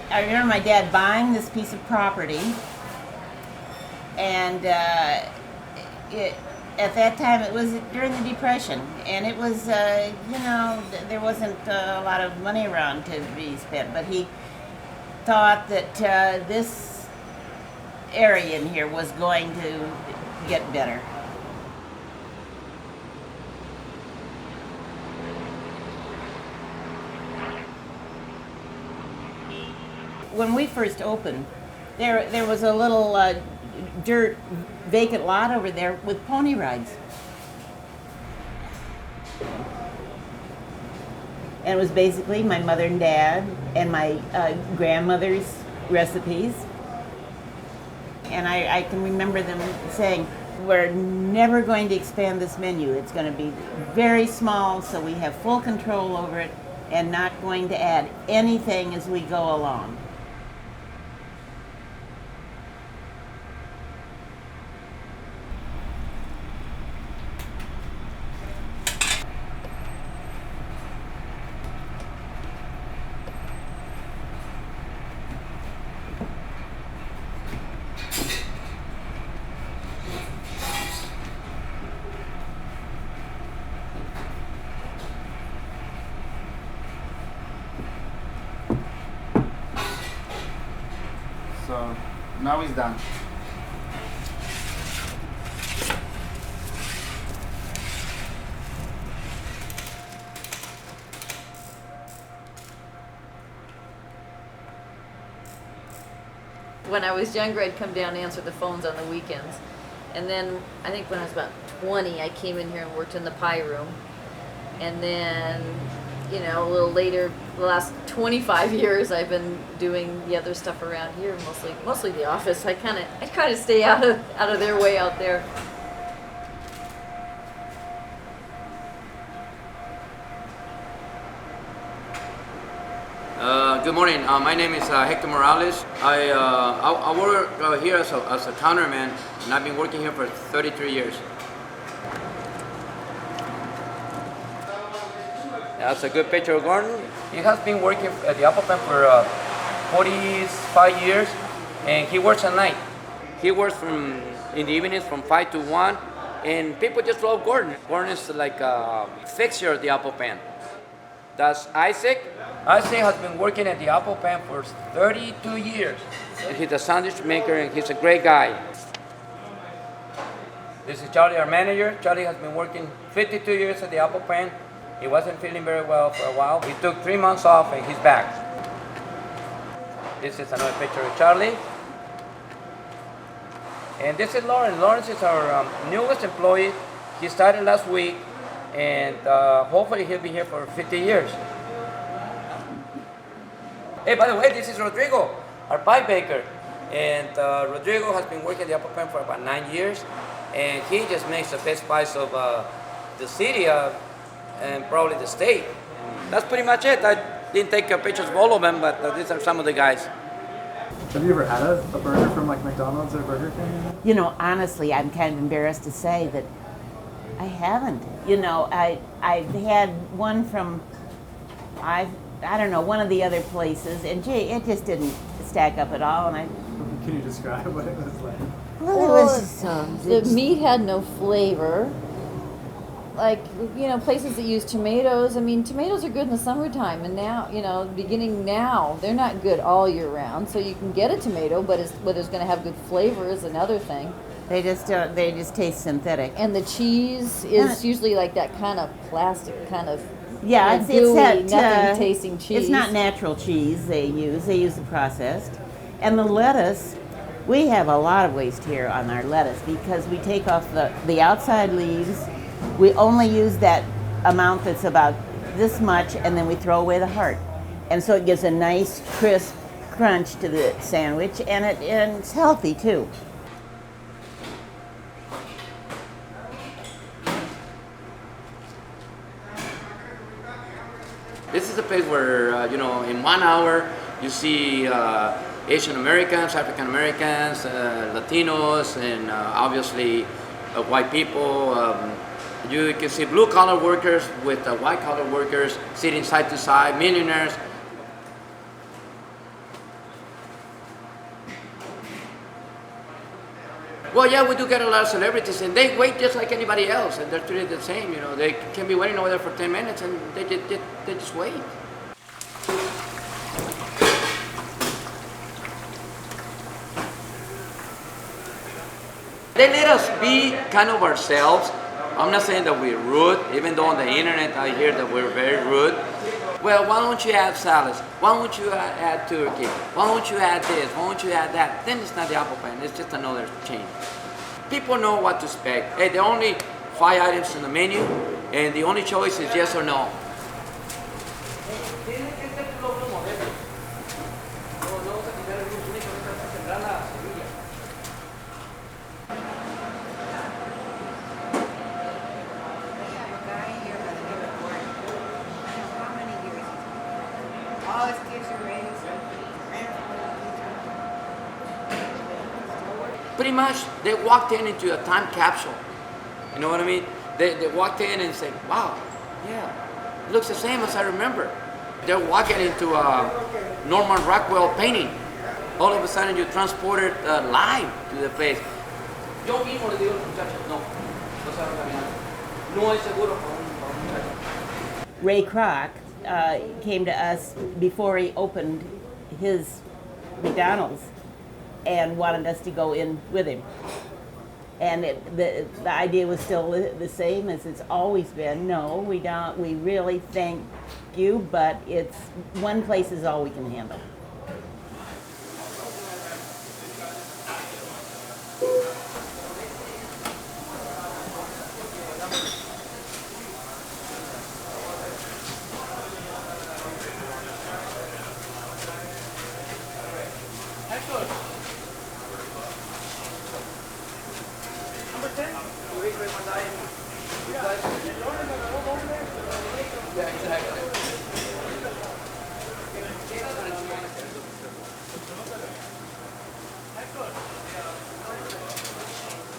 I remember my dad buying this piece of property, and it, at that time it was during the Depression, and it was, there wasn't a lot of money around to be spent, but he thought that this area in here was going to get better. When we first opened, there was a little dirt vacant lot over there with pony rides. And it was basically my mother and dad and my grandmother's recipes. And I can remember them saying, we're never going to expand this menu. It's going to be very small so we have full control over it and not going to add anything as we go along. So now it's done. When I was younger, I'd come down and answer the phones on the weekends. And then I think when I was about 20, I came in here and worked in the pie room. And then, a little later, the last 25 years, I've been doing the other stuff around here, mostly the office. I try to stay out of their way out there. Good morning. My name is Hector Morales. I work here as a counterman, and I've been working here for 33 years. That's a good picture of Gordon. He has been working at the Apple Pen for 45 years, and he works at night. He works in the evenings from 5 to 1, and people just love Gordon. Gordon is like a fixture at the Apple Pen. That's Isaac. Isaac has been working at the Apple Pen for 32 years. He's a sandwich maker, and he's a great guy. This is Charlie, our manager. Charlie has been working 52 years at the Apple Pen. He wasn't feeling very well for a while. He took 3 months off, and he's back. This is another picture of Charlie. And this is Lawrence. Lawrence is our newest employee. He started last week, and hopefully he'll be here for 50 years. Hey, by the way, this is Rodrigo, our pie baker. And Rodrigo has been working at the Apple Pen for about 9 years, and he just makes the best pies of the city and probably the state. That's pretty much it. I didn't take pictures of all of them, but these are some of the guys. Have you ever had a burger from like McDonald's or Burger King? Honestly, I'm kind of embarrassed to say that I haven't. I've had one from, I don't know, one of the other places, and gee, it just didn't stack up at all. And Can you describe what it was like? well, it was The meat had no flavor. Like, places that use tomatoes. I mean, tomatoes are good in the summertime, and now, beginning now, they're not good all year round. So you can get a tomato, but whether it's going to have good flavor is another thing. They just taste synthetic. And the cheese is usually like that kind of plastic kind of Yeah, gooey, it's that nothing tasting cheese. It's not natural cheese they use. They use the processed. And the lettuce, we have a lot of waste here on our lettuce because we take off the outside leaves. We only use that amount that's about this much, and then we throw away the heart. And so it gives a nice, crisp crunch to the sandwich, and it's healthy too. This is a place where, in 1 hour, you see Asian Americans, African Americans, Latinos, and obviously white people. You can see blue-collar workers with white-collar workers sitting side to side, millionaires. Well, yeah, we do get a lot of celebrities, and they wait just like anybody else, and they're treated the same. You know, they can be waiting over there for 10 minutes, and they just wait. They let us be kind of ourselves. I'm not saying that we're rude, even though on the internet I hear that we're very rude. Well, why don't you add salads? Why don't you add turkey? Why don't you add this? Why don't you add that? Then it's not the apple pan, it's just another chain. People know what to expect. Hey, there are only 5 items on the menu, and the only choice is yes or no. Pretty much, they walked into a time capsule. You know what I mean? They walked in and said, wow, yeah, it looks the same as I remember. They're walking into a Norman Rockwell painting. All of a sudden, you're transported live to the place. Yo mismo le digo a los muchachos, no saben caminar. No es seguro para un muchacho. Ray Kroc came to us before he opened his McDonald's and wanted us to go in with him. And the idea was still the same as it's always been. No, we don't. We really thank you, but it's one place is all we can handle.